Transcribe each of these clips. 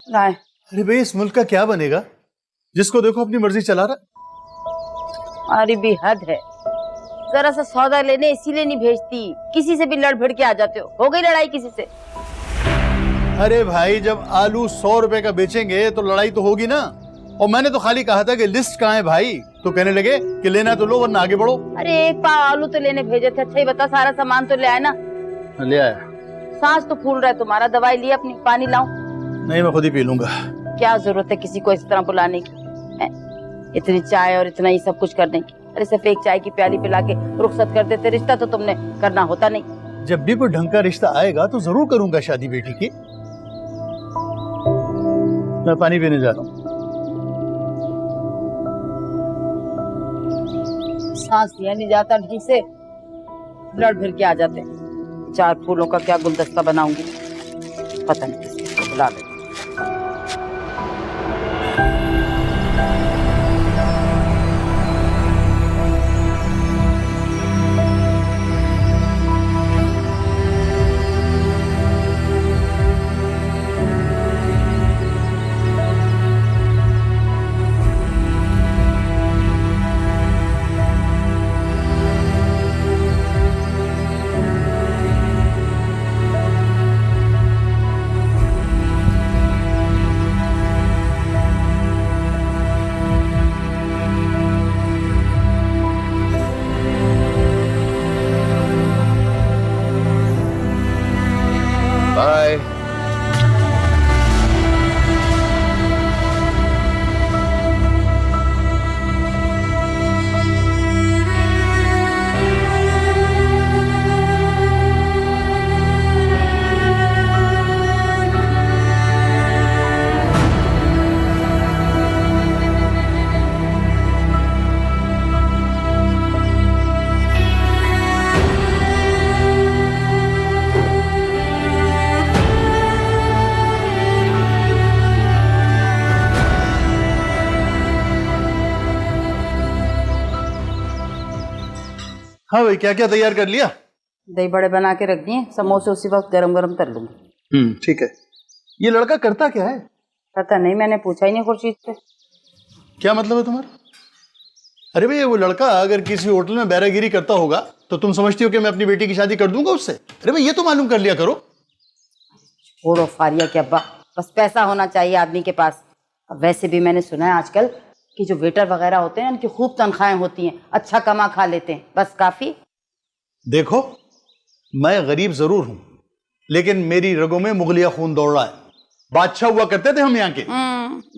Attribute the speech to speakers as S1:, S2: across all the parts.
S1: लाए।
S2: अरे भाई इस मुल्क का क्या बनेगा, जिसको देखो अपनी मर्जी चला रहा।
S1: अरे भी हद है, जरा सा सौदा लेने इसीलिए नहीं भेजती, किसी से भी लड़ भिड़ के आ जाते हो गई लड़ाई किसी से।
S2: अरे भाई जब आलू 100 रुपए का बेचेंगे तो लड़ाई तो होगी ना। और मैंने तो खाली कहा था कि लिस्ट कहाँ है भाई, तो कहने लगे कि लेना तो लो वरना आगे बढ़ो।
S1: अरे एक पाव आलू तो लेने भेजे थे, अच्छा ही बता सारा सामान तो ले आए ना।
S2: ले आया।
S1: सांस तो फूल रहा है तुम्हारा, दवाई ली अपनी, पानी लाऊं?
S2: नहीं मैं खुद ही पी लूंगा।
S1: क्या जरूरत है किसी को इस तरह बुलाने की, इतनी चाय और इतना ही सब कुछ करने की। अरे सिर्फ एक चाय की प्याली पिला के रुखसत कर देते, रिश्ता तो तुमने करना होता नहीं।
S2: जब भी कोई ढंग का रिश्ता आएगा तो जरूर करूंगा शादी बेटी की। मैं पानी पीने जा रहा हूँ।
S1: सांस लिया नहीं जाता ठीक से, लड़ भिड़ के आ जाते। 4 फूलों का क्या गुलदस्ता बनाऊंगी, पता नहीं किसको बुला ले।
S2: बाय। हाँ भाई क्या क्या तैयार कर लिया?
S1: दही बड़े बना के रख दिए, समोसे उसी वक्त गरम गरम कर लूंगी।
S2: ठीक है। ये लड़का करता क्या है?
S1: पता नहीं, मैंने पूछा ही नहीं खुर्शीद से।
S2: क्या मतलब है तुम्हारा? अरे भाई वो लड़का अगर किसी होटल में बैरागिरी करता होगा तो तुम समझती हो कि मैं अपनी बेटी की शादी कर दूंगा उससे? अरे भाई ये तो मालूम कर लिया करो।
S1: छोड़ो फारिया के अब्बा, बस पैसा होना चाहिए आदमी के पास। अब वैसे भी मैंने सुना है आजकल कि जो वेटर वगैरह होते हैं उनकी खूब तनख्वाहें होती हैं, अच्छा कमा खा लेते हैं, बस काफी।
S2: देखो मैं गरीब जरूर हूं लेकिन मेरी रगों में मुगलिया खून दौड़ रहा है। बादशाह हुआ करते थे हम यहाँ के।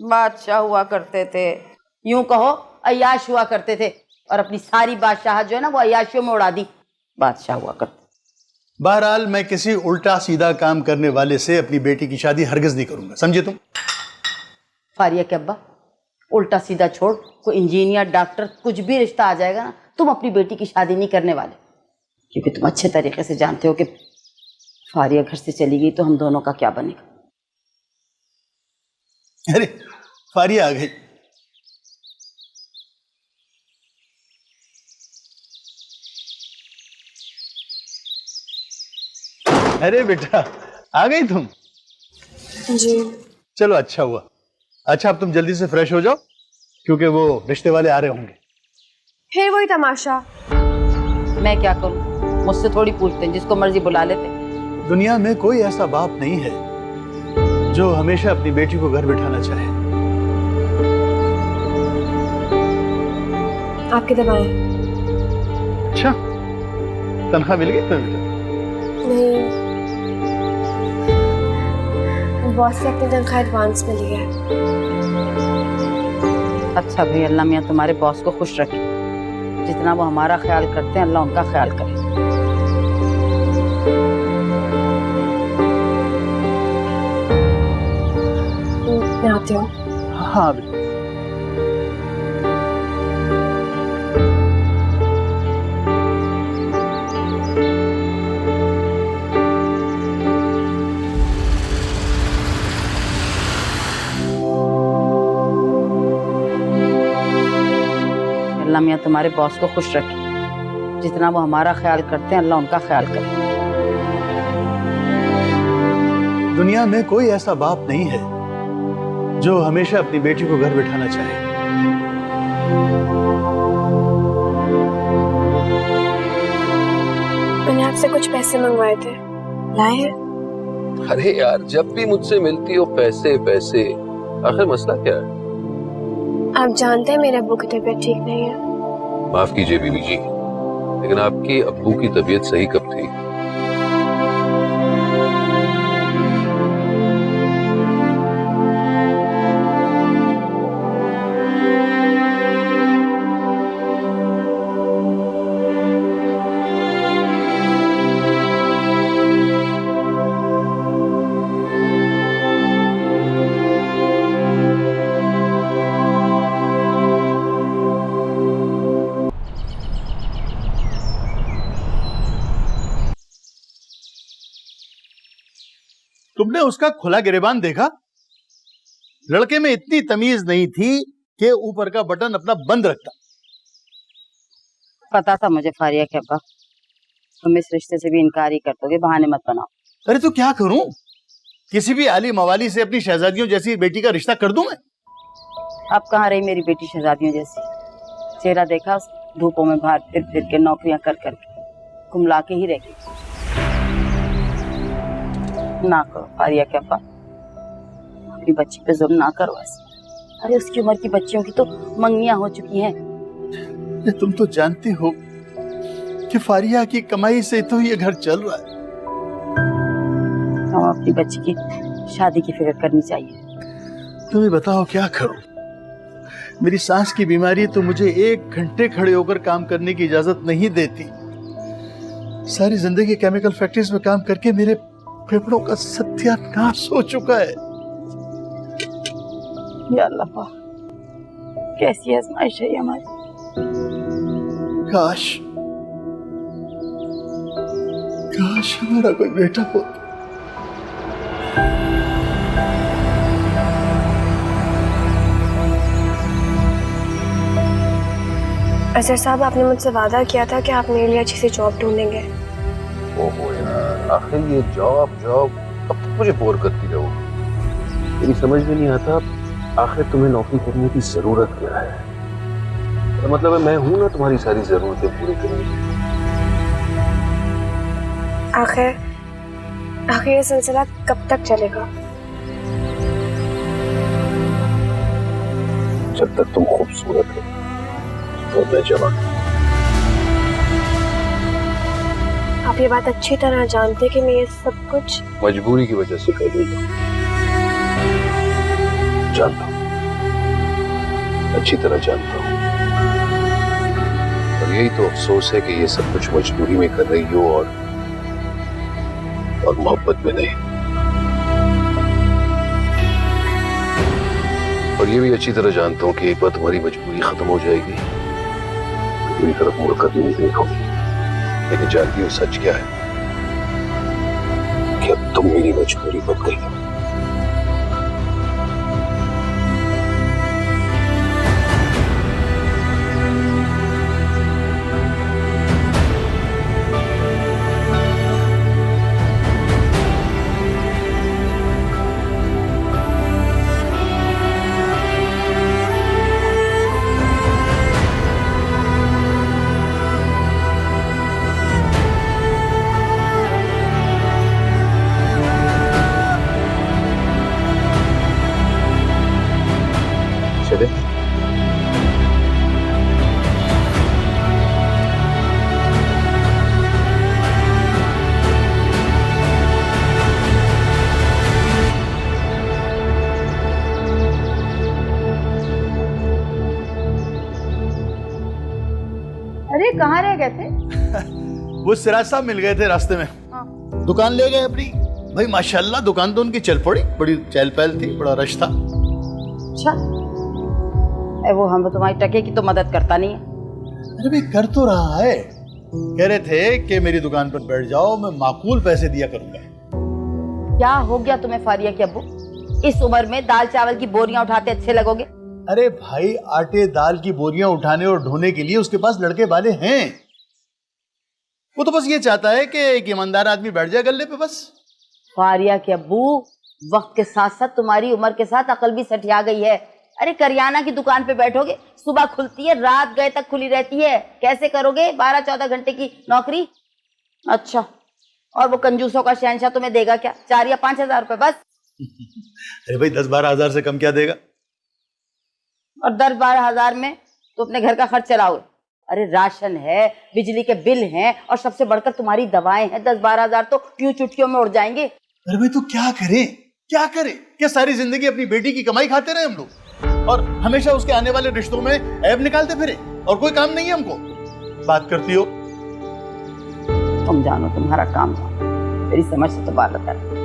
S1: बादशाह हुआ करते थे, यूं कहो अय्याश हुआ करते थे, और अपनी सारी बादशाह जो है ना वो अय्याशियों में उड़ा दी। बादशाह हुआ करते।
S2: बहरहाल मैं किसी उल्टा सीधा काम करने वाले से अपनी बेटी की शादी हरगिज नहीं करूंगा, समझे तुम?
S1: फारिया के अब्बा, उल्टा सीधा छोड़, कोई इंजीनियर डॉक्टर कुछ भी रिश्ता आ जाएगा ना, तुम अपनी बेटी की शादी नहीं करने वाले, क्योंकि तुम अच्छे तरीके से जानते हो कि फारिया घर से चली गई तो हम दोनों का क्या बनेगा।
S2: अरे फारिया आ गई। अरे बेटा आ गई तुम?
S3: जी।
S2: चलो अच्छा हुआ। अच्छा अब तुम जल्दी से फ्रेश हो जाओ क्योंकि वो रिश्ते वाले आ रहे होंगे।
S3: फिर वही तमाशा।
S1: मैं क्या करूं, मुझसे थोड़ी पूछते हैं, जिसको मर्जी बुला लेते।
S2: दुनिया में कोई ऐसा बाप नहीं है जो हमेशा अपनी बेटी को घर बिठाना चाहे।
S3: आपकी दवाएं।
S2: अच्छा तनख्वाह मिल गई तुम्हें?
S3: नहीं, बॉस से अपनी तनख्वाह एडवांस मिली है।
S1: अच्छा भाई, अल्लाह मियाँ तुम्हारे बॉस को खुश रखे, जितना वो हमारा ख्याल करते हैं अल्लाह उनका ख्याल करे।
S3: मैं आती हूँ।
S2: हाँ बिल्कुल।
S1: अल्लाह मियाँ तुम्हारे बॉस को खुश रखे, जितना वो हमारा ख्याल करते हैं अल्लाह उनका ख्याल करे।
S2: दुनिया में कोई ऐसा बाप नहीं है जो हमेशा अपनी बेटी को घर बिठाना चाहे।
S3: मैंने आपसे कुछ पैसे मंगवाए थे, लाए हैं?
S4: अरे यार, जब भी मुझसे मिलती हो पैसे पैसे, आखिर मसला क्या है?
S3: आप जानते हैं मेरे अब्बू की तबीयत ठीक नहीं है।
S4: माफ कीजिए बीबी जी, लेकिन आपकी अब्बू की तबीयत सही कब थी?
S2: तुमने उसका खुला गिरेबान देखा? लड़के में इतनी तमीज नहीं थी कि ऊपर का बटन अपना बंद रखता।
S1: पता था मुझे फारिया के अब्बा, तुम इस रिश्ते से भी इनकार ही कर दोगे, बहाने मत बनाओ।
S2: अरे तो क्या करूं? किसी भी आली मवाली से अपनी शहजादियों जैसी बेटी का रिश्ता कर दूं मैं?
S1: अब कहाँ रही मेरी बेटी शहजादियों जैसी? चेहरा देखा उस धूपों में बाहर फिर फिर के नौकरियां कर करके कुमला के ही रह गई। ना करो फारिया के अब्बा, अपनी बच्ची पे जुल्म ना करो ऐसे। अरे उसकी उम्र की बच्चियों की तो मंगनियां हो चुकी हैं।
S2: तुम तो जानती हो कि फारिया की कमाई से तो ये घर चल रहा है।
S1: हम अपनी बच्ची की शादी की फिक्र करनी चाहिए।
S2: तुम्हें बताओ क्या करूं? मेरी सांस की बीमारी तो मुझे 1 घंटे खड़े होकर काम करने की इजाजत नहीं देती। सारी जिंदगी केमिकल फैक्ट्रीज में काम करके मेरे फेफड़ों का सत्यानाश हो चुका है।
S1: या अल्लाह, कैसी आजमाइश है हमारी।
S2: काश काश हमारा कोई बेटा हो।
S3: असर साहब, आपने मुझसे वादा किया था कि आप मेरे लिए अच्छी सी जॉब ढूंढेंगे।
S4: ओहो यार, आखिर ये जॉब जॉब अब तक मुझे बोर करती रहोगी। मेरी समझ में नहीं आता आखिर तुम्हें नौकरी करने की जरूरत क्या है? तो मतलब मैं हूं ना तुम्हारी सारी जरूरतें पूरी करने की।
S3: आखिर ये सिलसिला कब तक चलेगा?
S4: जब तक तुम खूबसूरत हो और मैं जवान।
S3: आप ये बात अच्छी तरह जानते कि मैं ये सब कुछ
S4: मजबूरी की वजह से कर रही हूं। जानता हूं, अच्छी तरह जानता हूं, और यही तो अफसोस है कि ये सब कुछ मजबूरी में कर रही हो और मोहब्बत में नहीं। और ये भी अच्छी तरह जानता हूं कि एक बार तुम्हारी मजबूरी खत्म हो जाएगी, मेरी तरफ मुड़कर भी नहीं देखोगी। लेकिन जानती हो सच क्या है? कि अब तुम मेरी मजबूरी बन गई। चले?
S1: अरे कहाँ रह गए थे?
S2: वो सिराज साहब मिल गए थे रास्ते में।
S1: हाँ।
S2: दुकान ले गए अपनी। भाई माशाल्लाह दुकान तो उनकी चल पड़ी, बड़ी चहल पहल थी, बड़ा रश था।
S1: अच्छा, वो हम तुम्हारी टके की तो मदद करता नहीं है।
S2: अरे भाई कर तो रहा है। कह रहे थे कि मेरी दुकान पर बैठ जाओ, मैं माकूल पैसे दिया करूंगा।
S1: क्या हो गया तुम्हें फारिया के अब्बू? इस उम्र में दाल चावल की बोरियां उठाते अच्छे लगोगे?
S2: अरे भाई आटे दाल की बोरियां उठाने और ढोने के लिए उसके पास लड़के वाले हैं। वो तो बस ये चाहता है कि एक ईमानदार आदमी बैठ जाए गल्ले पे बस।
S1: फारिया के अब्बू, वक्त के साथ साथ तुम्हारी उम्र के साथ अकल भी सठिया गई है। अरे करियाना की दुकान पे बैठोगे, सुबह खुलती है रात गए तक खुली रहती है, कैसे करोगे 12-14 घंटे की नौकरी? अच्छा, और वो कंजूसों का शहंशाह तुम्हें देगा क्या? 4 या 5 हजार रुपए बस।
S2: अरे भाई 10-12 हजार से कम क्या देगा?
S1: और 10-12 हजार में तो अपने घर का खर्च चलाओगे? अरे राशन है, बिजली के बिल हैं, और सबसे बढ़कर तुम्हारी दवाएं हैं। 10-12 हजार तो यूं चुटकियों में उड़ जाएंगे।
S2: अरे भाई तो क्या करें, क्या करें? क्या सारी जिंदगी अपनी बेटी की कमाई खाते रहे हम लोग और हमेशा उसके आने वाले रिश्तों में ऐब निकालते फिरे और कोई काम नहीं है हमको? बात करती हो।
S1: तुम जानो, तुम्हारा काम जानो, मेरी समझ से तो बात है।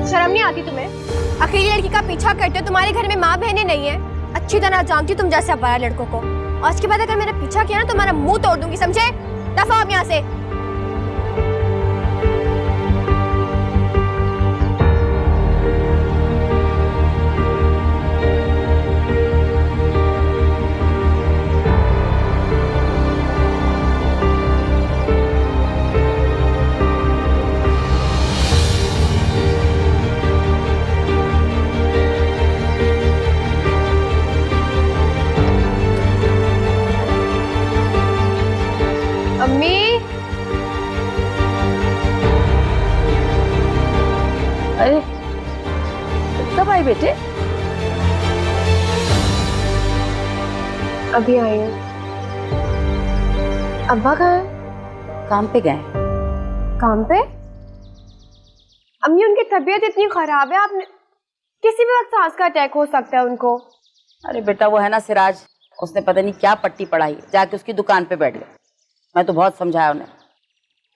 S3: शर्म नहीं आती तुम्हें? अकेली लड़की का पीछा करते हो, तुम्हारे घर में माँ बहनें नहीं है। अच्छी तरह जानती हूँ तुम जैसे अब्बाया लड़कों को। और उसके बाद अगर मेरा पीछा किया ना तो तुम्हारा मुंह तोड़ दूंगी, समझे? दफा अब यहाँ से। अम्मी,
S1: अरे कब आई बेटे?
S3: अभी आई हूँ। अब्बा कहाँ है?
S1: काम पे गए।
S3: काम पे? अम्मी उनकी तबीयत इतनी खराब है, आपने किसी भी वक्त सांस का अटैक हो सकता है उनको।
S1: अरे बेटा वो है ना सिराज, उसने पता नहीं क्या पट्टी पढ़ाई, जाके उसकी दुकान पे बैठ गए। मैं तो बहुत समझाया उन्हें।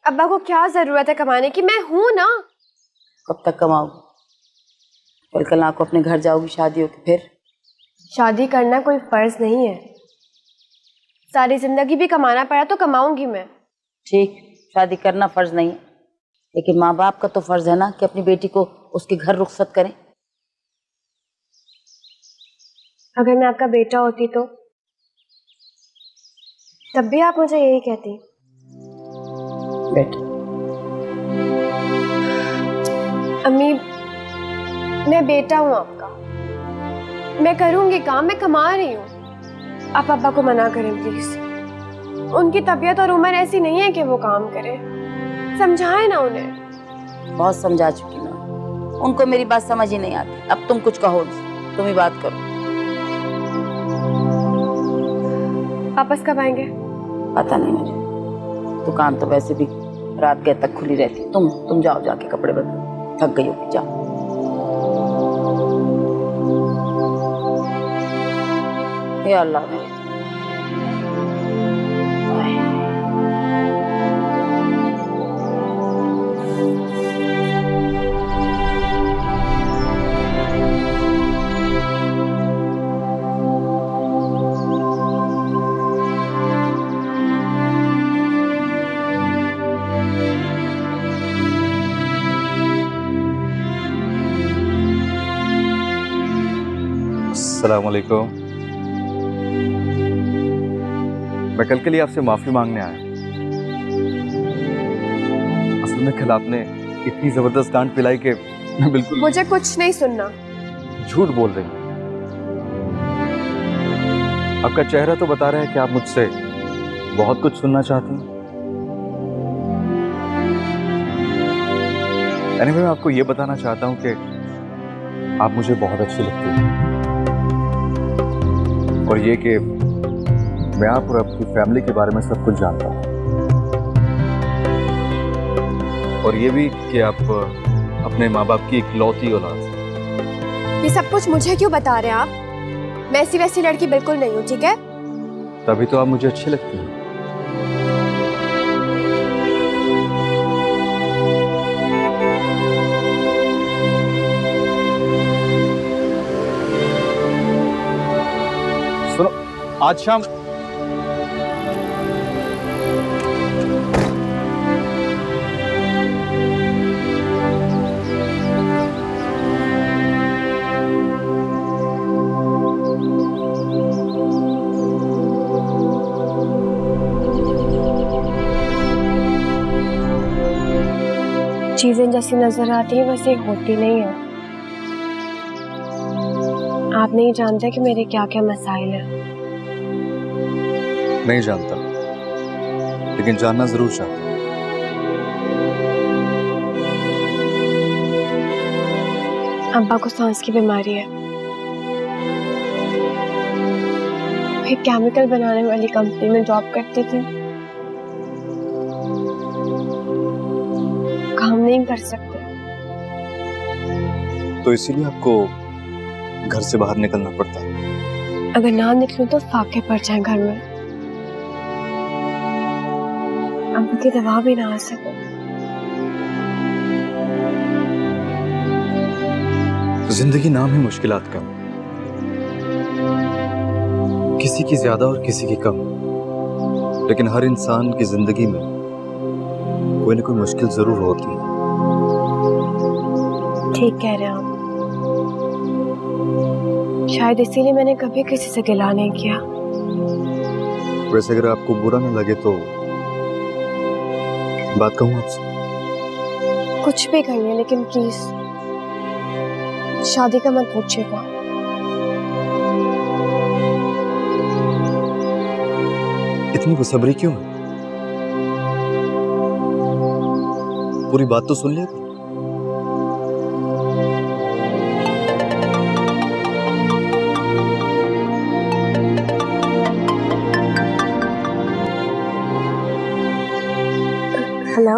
S3: अब्बा को क्या जरूरत है कमाने की, मैं हूं ना।
S1: कब तक कमाओगी? कल को अपने घर जाओगी, शादी होगी फिर?
S3: शादी करना कोई फर्ज नहीं है, सारी जिंदगी भी कमाना पड़ा तो कमाऊंगी मैं।
S1: ठीक, शादी करना फर्ज नहीं है, लेकिन माँ बाप का तो फर्ज है ना कि अपनी बेटी को उसके घर रुखसत करें।
S3: अगर मैं आपका बेटा होती तो तब भी आप मुझे यही कहती।
S1: बेटा
S3: अम्मी, मैं बेटा हूँ आपका, मैं करूंगी काम, मैं कमा रही हूँ। आप पापा को मना करें प्लीज, उनकी तबीयत और उम्र ऐसी नहीं है कि वो काम करे, समझाए ना उन्हें।
S1: बहुत समझा चुकी मैं, उनको मेरी बात समझ ही नहीं आती। अब तुम कुछ कहो, तुम ही बात करो।
S3: वापस कब आएंगे?
S1: पता नहीं मुझे, दुकान तो वैसे भी रात गए तक खुली रहती। तुम जाओ, जाके कपड़े बदलो, थक गई होगी, जाओ। हे अल्लाह,
S5: अस्सलाम वालेकुम। मैं कल के लिए आपसे माफी मांगने आया। असल में कल आपने इतनी जबरदस्त डांट पिलाई कि मैं बिल्कुल।
S3: मुझे कुछ नहीं सुनना।
S5: झूठ बोल रही हैं। आपका चेहरा तो बता रहा है कि आप मुझसे बहुत कुछ सुनना चाहती हैं। एनीवे, मैं आपको ये बताना चाहता हूँ कि आप मुझे बहुत अच्छी लगती हैं, और ये कि मैं आप और आपकी फैमिली के बारे में सब कुछ जानता हूँ, और ये भी कि आप अपने माँ बाप की इकलौती औलाद हैं।
S3: ये सब कुछ मुझे क्यों बता रहे हैं आप? मैं ऐसी वैसी लड़की बिल्कुल नहीं हूँ, ठीक है?
S5: तभी तो आप मुझे अच्छी लगती हैं। सुनो, आज शाम
S3: चीजें जैसी नजर आती हैं वैसे होती नहीं है। आप नहीं जानते कि मेरे क्या क्या मसाइल हैं।
S5: नहीं जानता, लेकिन जानना जरूर चाहता हूं।
S3: अब्बा को सांस की बीमारी है। वो एक केमिकल बनाने वाली कंपनी में जॉब करती थी। काम नहीं कर सकते,
S5: तो इसीलिए आपको घर से बाहर निकलना पड़ता है।
S3: अगर ना निकलूं तो फाके पड़ जाए घर में। अब्बा की दवा भी ना आ सके।
S5: जिंदगी नाम है मुश्किलात का, किसी की ज्यादा और किसी की कम, लेकिन हर इंसान की जिंदगी में कोई ना कोई मुश्किल जरूर होती है।
S3: ठीक कह रहे हैं आप। शायद इसीलिए मैंने कभी किसी से गिला नहीं किया।
S5: वैसे अगर आपको बुरा ना लगे तो बात कहूं आपसे?
S3: कुछ भी कहिए, लेकिन प्लीज शादी का मत पूछिएगा।
S5: इतनी बेसब्री क्यों है? पूरी बात तो सुन ले।
S3: हेलो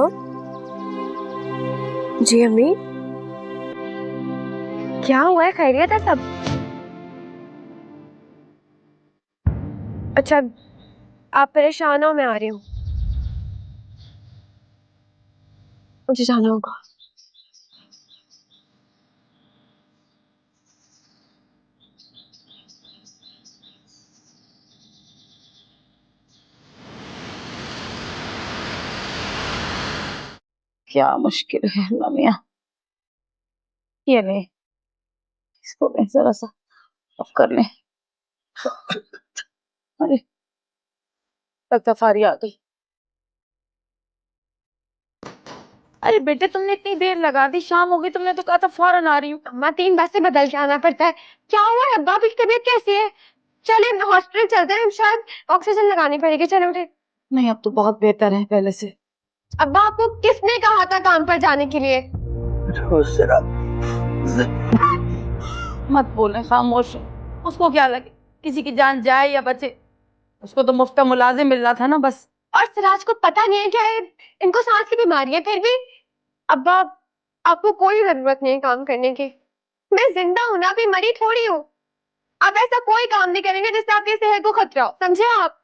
S3: जी अम्मी, क्या हुआ है? खैरियत है सब? अच्छा, आप परेशान हो, मैं आ रही हूँ। मुझे जाना होगा।
S1: क्या मुश्किल है अल्लाह मियां। ये ले, इसको ले जरा सा ऑफ कर ले। अरे लगता फारी आ गई। अरे बेटे तुमने इतनी देर लगा दी, शाम हो गई, तुमने तो कहा था फौरन आ रही हूँ।
S3: अम्मा 3 बस से बदल के आना पड़ता है। क्या हुआ है? अब्बा की तबीयत कैसी है? चले हॉस्पिटल चलते हैं, शायद ऑक्सीजन लगानी पड़ेगी। चलो उठे।
S1: नहीं अब तो बहुत बेहतर है पहले से।
S3: अब्बा आपको किसने कहा था काम पर जाने के लिए?
S1: मत बोले, खामोश हो। उसको क्या लगे किसी की जान जाए या बचे? उसको तो मुफ्त मुलाजिम मिल रहा था ना बस।
S3: और सिराज को पता नहीं है क्या है? इनको सांस की बीमारी है फिर भी। अब्बा आपको कोई जरूरत नहीं है काम करने की। मैं जिंदा हूं ना, अभी मरी थोड़ी हूँ। आप ऐसा कोई काम नहीं करेंगे जिससे आपकी सेहत को खतरा हो, समझे आप?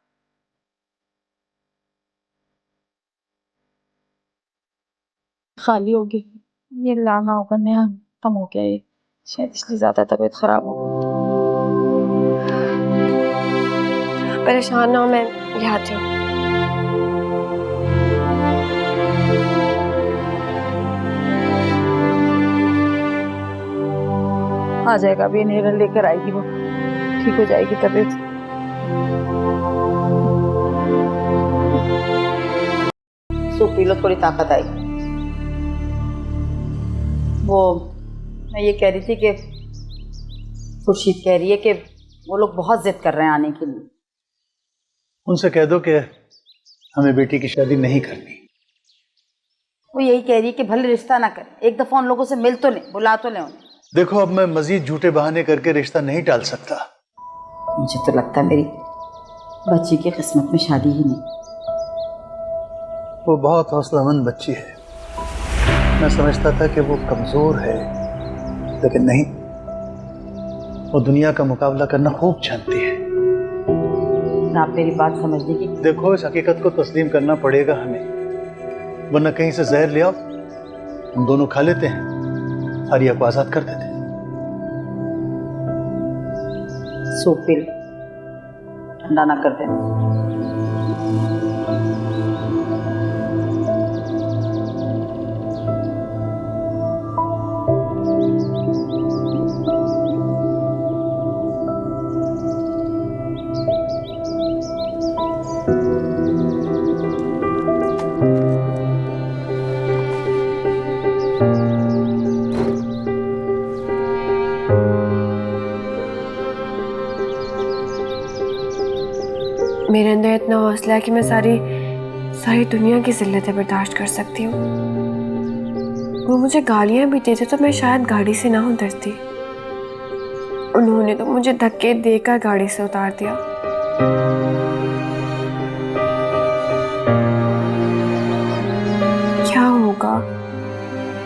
S1: खाली होगी, ये लाना होगा नया, कम हो गया ये, शायद इसलिए ज्यादा तबीयत खराब हो।
S3: परेशान ना हो, मैं ले आती हूँ।
S1: आ जाएगा, अभी इन्हेलर लेकर आएगी, वो ठीक हो जाएगी तबीयत। सूप पी लो, थोड़ी ताकत आएगी। वो मैं ये कह रही थी कि खुर्शीद कह रही है कि वो लोग बहुत जिद कर रहे हैं आने के लिए।
S2: उनसे कह दो कि हमें बेटी की शादी नहीं करनी।
S1: वो यही कह रही है कि भले रिश्ता ना करें, एक दफा उन लोगों से मिल तो लें, बुला तो लें उन्हें।
S2: देखो अब मैं मजीद झूठे बहाने करके रिश्ता नहीं टाल सकता।
S1: मुझे तो लगता है मेरी बच्ची की किस्मत में शादी ही नहीं।
S2: वो बहुत हौसलामंद बच्ची है। मैं समझता था कि वो कमजोर है, लेकिन नहीं, वो दुनिया का मुकाबला करना खूब जानती है।
S1: आप मेरी बात समझने की।
S2: देखो इस हकीकत को तस्लीम करना पड़ेगा हमें, वरना कहीं से जहर ले आओ, हम दोनों खा लेते हैं, फारिया को आजाद कर देते हैं।
S1: सूप पी लो, ठंडा ना कर देना।
S3: मेरे अंदर इतना हौसला है कि मैं सारी दुनिया की जिल्लतें बर्दाश्त कर सकती हूँ। वो मुझे गालियाँ भी देते तो मैं शायद गाड़ी से ना उतरती। उन्होंने तो मुझे धक्के देकर गाड़ी से उतार दिया। क्या होगा,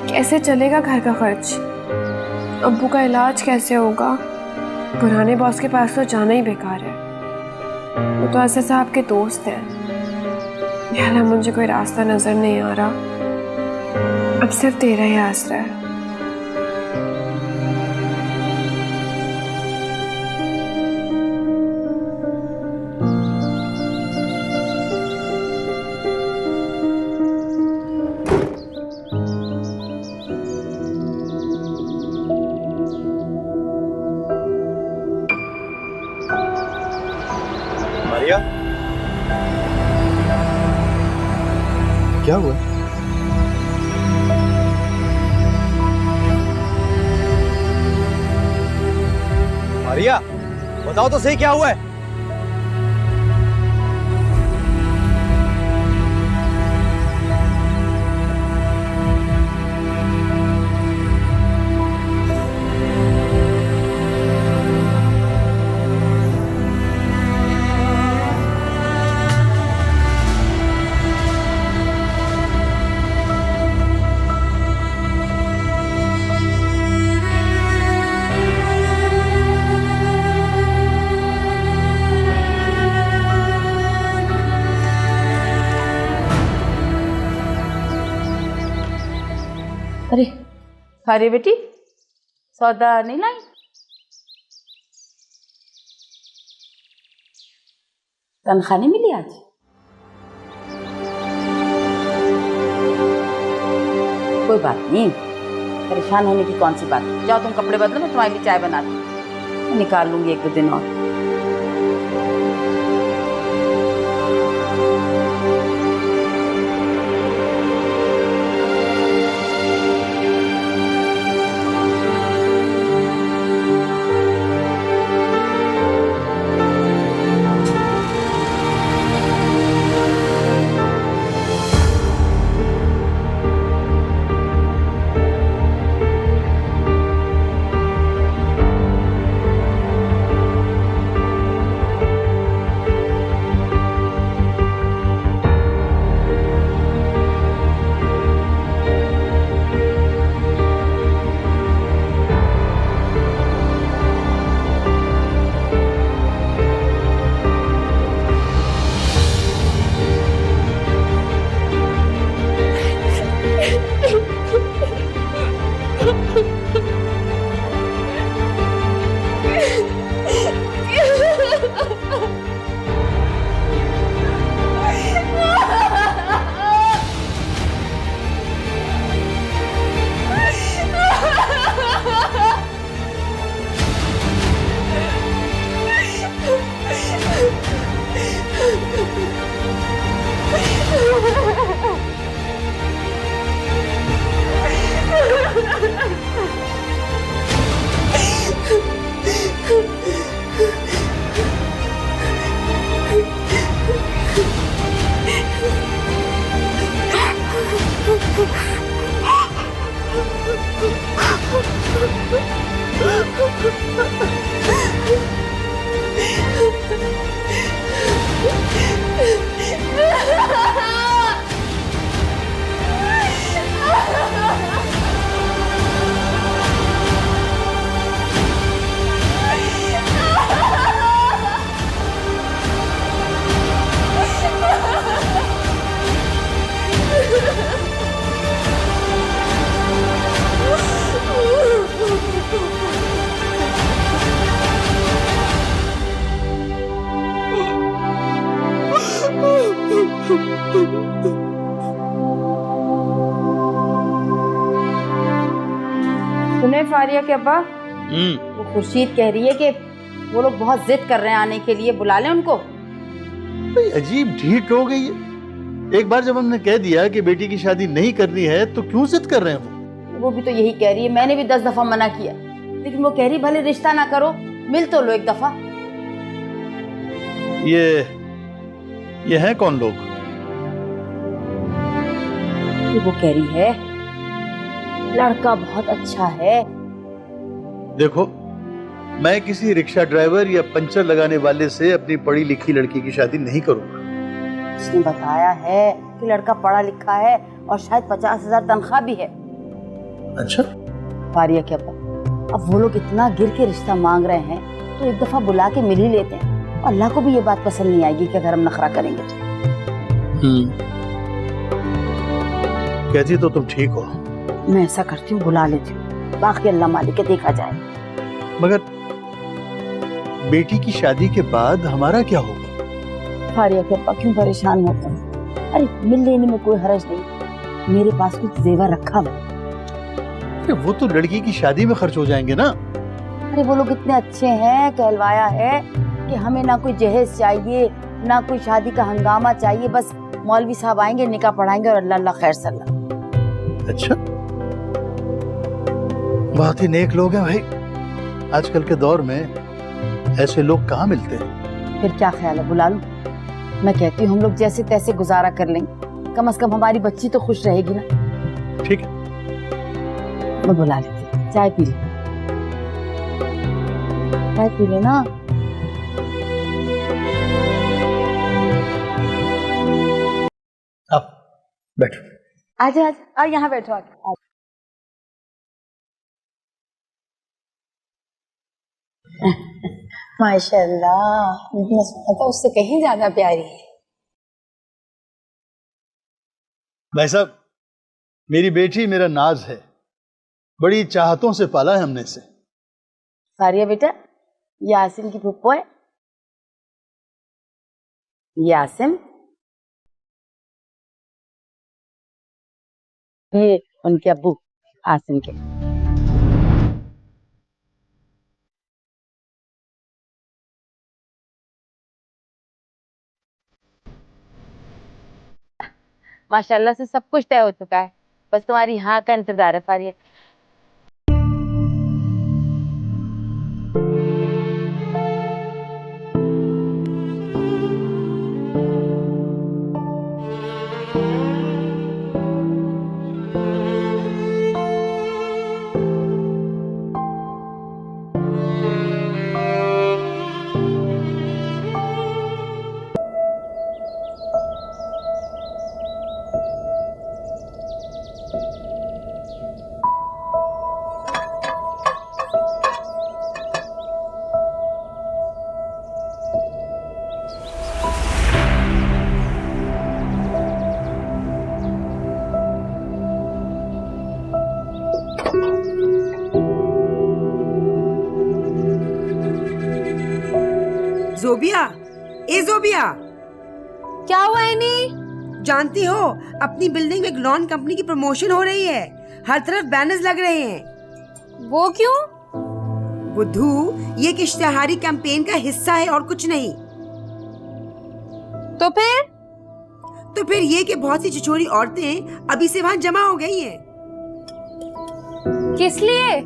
S3: कैसे चलेगा घर का खर्च, अब्बू का इलाज कैसे होगा? पुराने बॉस के पास तो जाना ही बेकार है। वो तो असद साहब के दोस्त हैं। यार मुझे कोई रास्ता नजर नहीं आ रहा। अब सिर्फ तेरा ही आसरा है।
S5: मारिया, क्या हुआ? मारिया, बताओ तो सही क्या हुआ है?
S1: अरे बेटी, सौदा नहीं लाई? तनख्वाह नहीं मिली आज? कोई बात नहीं, परेशान होने की कौन सी बात। जाओ तुम कपड़े बदलो, मैं तुम्हारे लिए चाय बनाती हूँ। मैं निकाल लूंगी 1-2 दिन और। सुने फारिया के अब्बा, वो खुर्शीद कह रही है कि वो लोग बहुत जिद कर रहे हैं आने के लिए, बुला लें उनको।
S2: भाई अजीब ढीठ हो गई है। एक बार जब हमने कह दिया कि बेटी की शादी नहीं करनी है तो क्यों जिद कर रहे हैं
S1: वो भी तो यही कह रही है। मैंने भी 10 दफा मना किया, लेकिन वो कह रही भले रिश्ता ना करो, मिल तो लो एक दफा।
S2: ये हैं कौन लोग?
S1: वो कह रही है लड़का बहुत अच्छा है।
S2: देखो, मैं किसी रिक्शा ड्राइवर या पंचर लगाने वाले से अपनी पढ़ी लिखी लड़की की शादी नहीं करूंगा।
S1: उसने बताया है कि लड़का पढ़ा लिखा है और शायद 50,000 तनख्वाह भी है।
S2: अच्छा?
S1: फारिया के अब्बा, अब वो लोग इतना गिर के रिश्ता मांग रहे हैं तो एक दफा बुला के मिल ही लेते हैं। अल्लाह को भी ये बात पसंद नहीं आएगी कि अगर हम नखरा करेंगे तो।
S2: कहती तो तुम ठीक हो।
S1: मैं ऐसा करती हूँ, बुला लेती हूँ, बाकी अल्लाह मालिक के देखा जाए।
S2: मगर बेटी की शादी के बाद हमारा क्या होगा?
S1: फारिया के अब्बा क्यों परेशान होते हैं? अरे मिल लेने में कोई हर्ज नहीं, मेरे पास कुछ जेवर रखा हुआ।
S2: अरे वो तो लड़की की शादी में खर्च हो जाएंगे ना।
S1: अरे वो लोग इतने अच्छे हैं, कहलवाया है कि हमें ना कोई जहेज चाहिए ना कोई शादी का हंगामा चाहिए, बस मौलवी साहब आएंगे, निकाह पढ़ाएंगे और अल्लाह अल्लाह खैर सल्ला।
S2: अच्छा, बहुत ही नेक लोग हैं भाई। आजकल के दौर में ऐसे लोग कहाँ मिलते हैं।
S1: फिर क्या ख्याल है, बुला लूं? मैं कहती हूँ हम लोग जैसे तैसे गुजारा कर लेंगे, कम से कम हमारी बच्ची तो खुश रहेगी ना।
S2: ठीक है,
S1: मैं बुला लेती हूँ, चाय पी ले, चाय पी लेना।
S2: अब बैठो।
S1: आजा आजा, और यहाँ बैठो आके।
S6: माशाल्लाह, तो उससे कहीं ज्यादा प्यारी है।
S2: भाई साहब, मेरी बेटी मेरा नाज है, बड़ी चाहतों से पाला है हमने इसे।
S1: फारिया बेटा, यासिम की फुप्पो है। यासिम ये उनके अब्बू आसिम के। माशाल्लाह से सब कुछ तय हो चुका है, बस तुम्हारी हाँ का इंतजार है फारिया।
S7: जोबिया, ए जोबिया,
S3: क्या हुआ इन्हें?
S7: जानती हो अपनी बिल्डिंग में एक लॉन कंपनी की प्रमोशन हो रही है, हर तरफ बैनर्स लग रहे हैं।
S3: वो क्यों?
S7: बुद्धू, ये एक इश्तिहारी कैंपेन का हिस्सा है और कुछ नहीं।
S3: तो
S7: फिर ये कि बहुत सी छिछोरी औरतें अभी से वहाँ जमा हो गई हैं,
S3: किस लिए?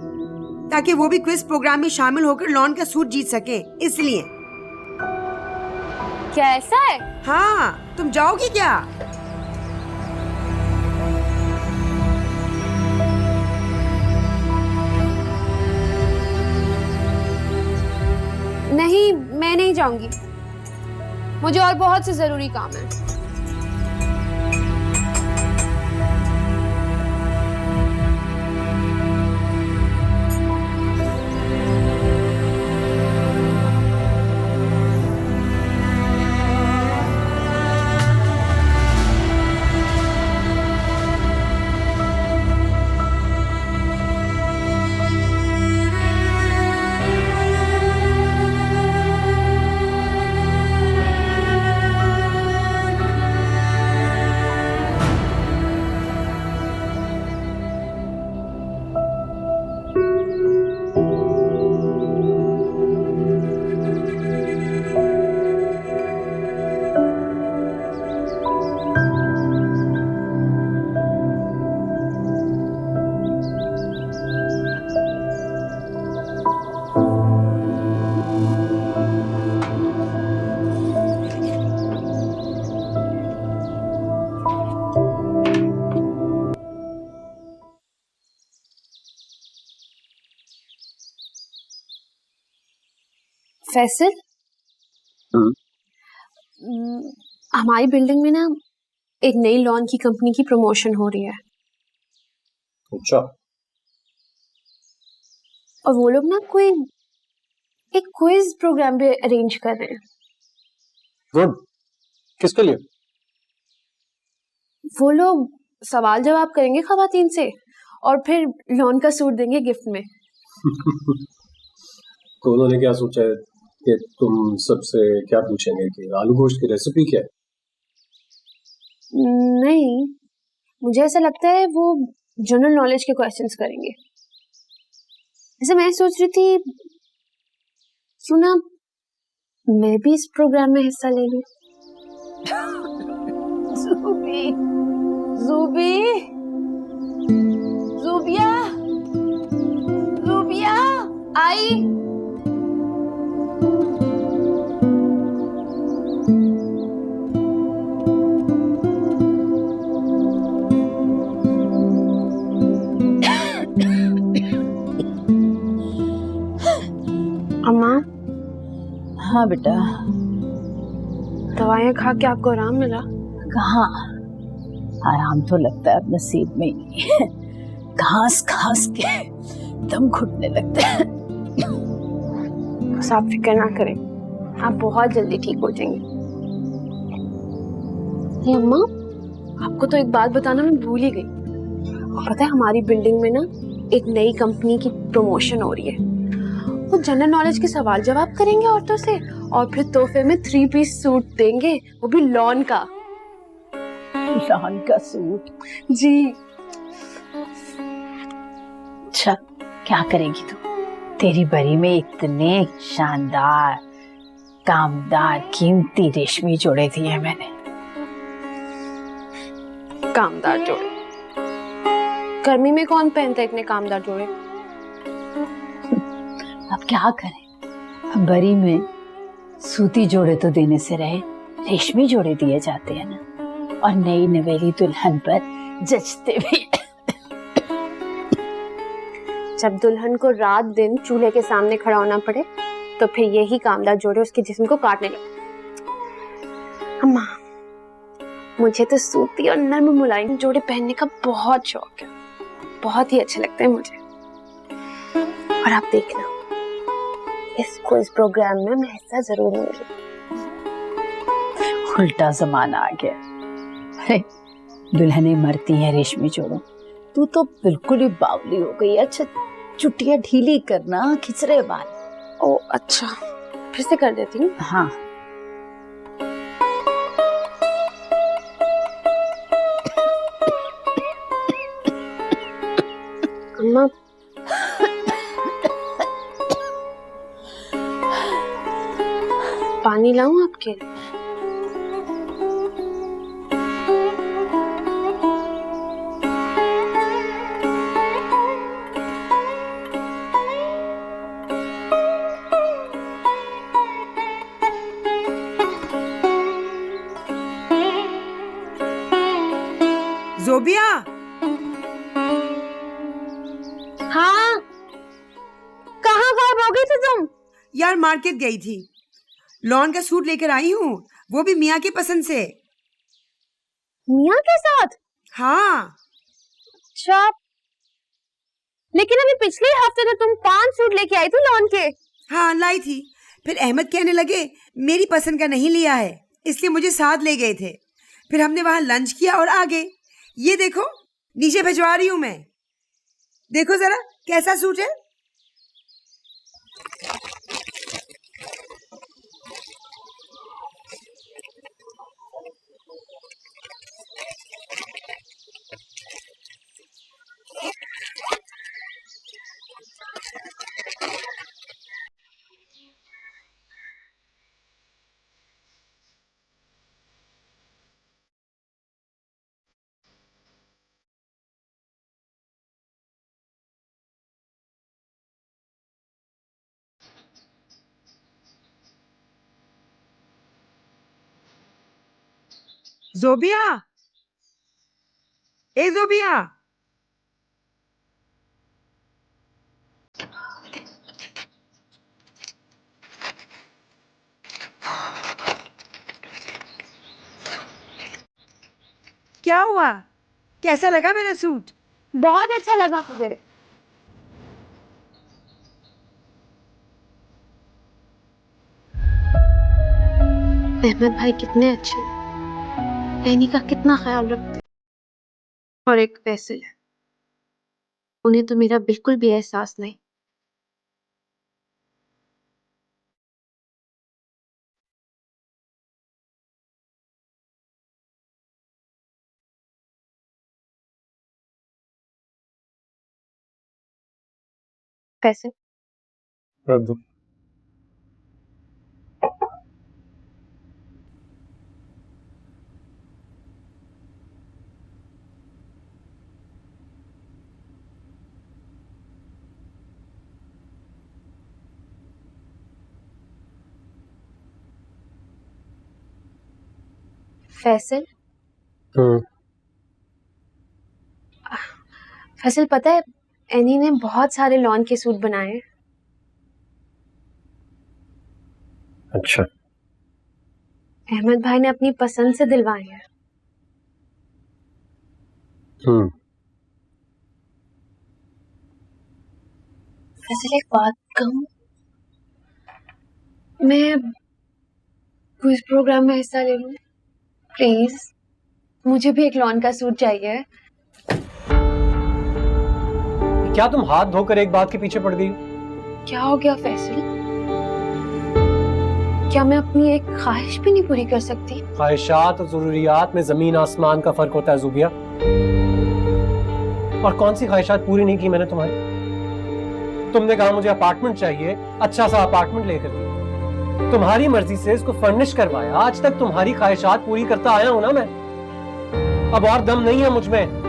S7: ताकि वो भी क्विज प्रोग्राम में शामिल होकर लॉन का सूट जीत सके, इसलिए।
S3: क्या ऐसा है?
S7: हाँ, तुम जाओगी क्या?
S3: नहीं, मैं नहीं जाऊंगी, मुझे और बहुत से जरूरी काम है। फैसल, हमारी बिल्डिंग में ना एक नई लॉन की कंपनी की प्रमोशन हो रही है।
S8: अच्छा।
S3: और वो लोग ना कोई एक क्विज प्रोग्राम भी अरेंज कर रहे हैं।
S8: गुड। किसके लिए?
S3: वो लोग सवाल जवाब करेंगे खवातीन से और फिर लॉन का सूट देंगे गिफ्ट में।
S8: तो उन्होंने क्या सोचा है कि तुम सबसे क्या पूछेंगे कि आलू गोश्त की रेसिपी क्या है?
S3: नहीं, मुझे ऐसा लगता है वो जनरल नॉलेज के क्वेश्चंस करेंगे। ऐसे मैं सोच रही थी सुना मैं भी इस प्रोग्राम में हिस्सा ले लूं।
S1: ज़ूबी, ज़ूबी, ज़ूबिया, ज़ूबिया, आई।
S3: अम्मा,
S1: हाँ बेटा।
S3: दवाइयाँ खा के आपको आराम मिला?
S1: कहाँ आराम तो लगता है अब नसीब में ही नहीं। घास घास के दम घुटने लगता है।
S3: बस आप फिक्र ना करें, आप बहुत जल्दी ठीक हो जाएंगे। ये अम्मा, आपको तो एक बात बताना मैं भूल ही गई। पता है हमारी बिल्डिंग में ना एक नई कंपनी की प्रमोशन हो रही है। वो जनरल नॉलेज के सवाल जवाब करेंगे औरतों से और फिर तोहफे में 3 पीस सूट देंगे, वो भी लॉन का।
S1: लॉन का सूट?
S3: जी।
S1: अच्छा, क्या करेगी तू? तेरी बरी में इतने शानदार कामदार कीमती रेशमी जोड़े दिए मैंने।
S3: कामदार जोड़े? गर्मी में कौन पहनता है इतने कामदार जोड़े?
S1: अब क्या करें, अब बरी में सूती जोड़े तो देने से रहे, रेशमी जोड़े दिए जाते हैं ना। और नई नवेली दुल्हन पर जचते भी।
S3: जब दुल्हन को रात दिन चूल्हे के सामने खड़ा होना पड़े तो फिर यही कामदार जोड़े उसके जिस्म को काटने लगे। अम्मा, मुझे तो सूती और नर्म मुलायम जोड़े पहनने का बहुत शौक है, बहुत ही अच्छे लगते हैं मुझे। और आप देखना, इस क्विज प्रोग्राम में मैं हिस्सा जरूर लूंगी।
S1: उल्टा जमाना आ गया। दुल्हनें मरती हैं रेशमी जोड़ों, तू तो बिल्कुल ही बावली हो गई। अच्छा, चुटिया ढीली करना, खिचरे बाल।
S3: ओ अच्छा, फिर से कर देती हूँ।
S1: हाँ।
S3: अम्मा, पानी लाऊं आपके लिए?
S7: जोबिया,
S3: हाँ, कहाँ गायब हो गई थी तुम?
S7: यार मार्केट गई थी, लॉन का सूट लेकर आई हूँ, वो भी मियाँ की पसंद से।
S3: मियाँ के साथ?
S7: हाँ।
S3: अच्छा, लेकिन अभी पिछले हफ्ते तो तुम 5 सूट लेके आई थी लॉन के।
S7: हाँ लाई थी, फिर अहमद कहने लगे मेरी पसंद का नहीं लिया है, इसलिए मुझे साथ ले गए थे। फिर हमने वहां लंच किया और आ गए। ये देखो, नीचे भिजवा रही हूँ मैं, देखो जरा कैसा सूट है। जोबिया, ए जोबिया, क्या हुआ? कैसा लगा मेरा सूट?
S3: बहुत अच्छा लगा मुझे। अहमद भाई कितने अच्छे, एनी का कितना ख्याल रखते, और एक फैसल, उन्हें तो मेरा बिल्कुल भी एहसास नहीं। फैसल, फैसल, फैसल पता है एनी ने बहुत सारे लॉन के सूट बनाए हैं।
S8: अच्छा।
S3: अहमद भाई ने अपनी पसंद से दिलवाए हैं। फैसल एक बात कहूं, मैं क्विज प्रोग्राम में हिस्सा ले लूं प्लीज? मुझे भी एक लॉन का सूट चाहिए।
S8: क्या तुम हाथ धोकर एक बात के पीछे पड़ गई?
S3: क्या हो गया फैसल? क्या मैं अपनी एक ख्वाहिश भी नहीं पूरी कर सकती?
S8: ख्वाहिशात और जरूरियात में जमीन आसमान का फर्क होता है जुबिया। और कौन सी ख्वाहिशात पूरी नहीं की मैंने तुम्हारी? तुमने कहा मुझे अपार्टमेंट चाहिए, अच्छा सा अपार्टमेंट लेकर दिया, तुम्हारी मर्जी से इसको फर्निश करवाया, आज तक तुम्हारी ख्वाहिशात पूरी करता आया हूं ना मैं। अब और दम नहीं है मुझ में।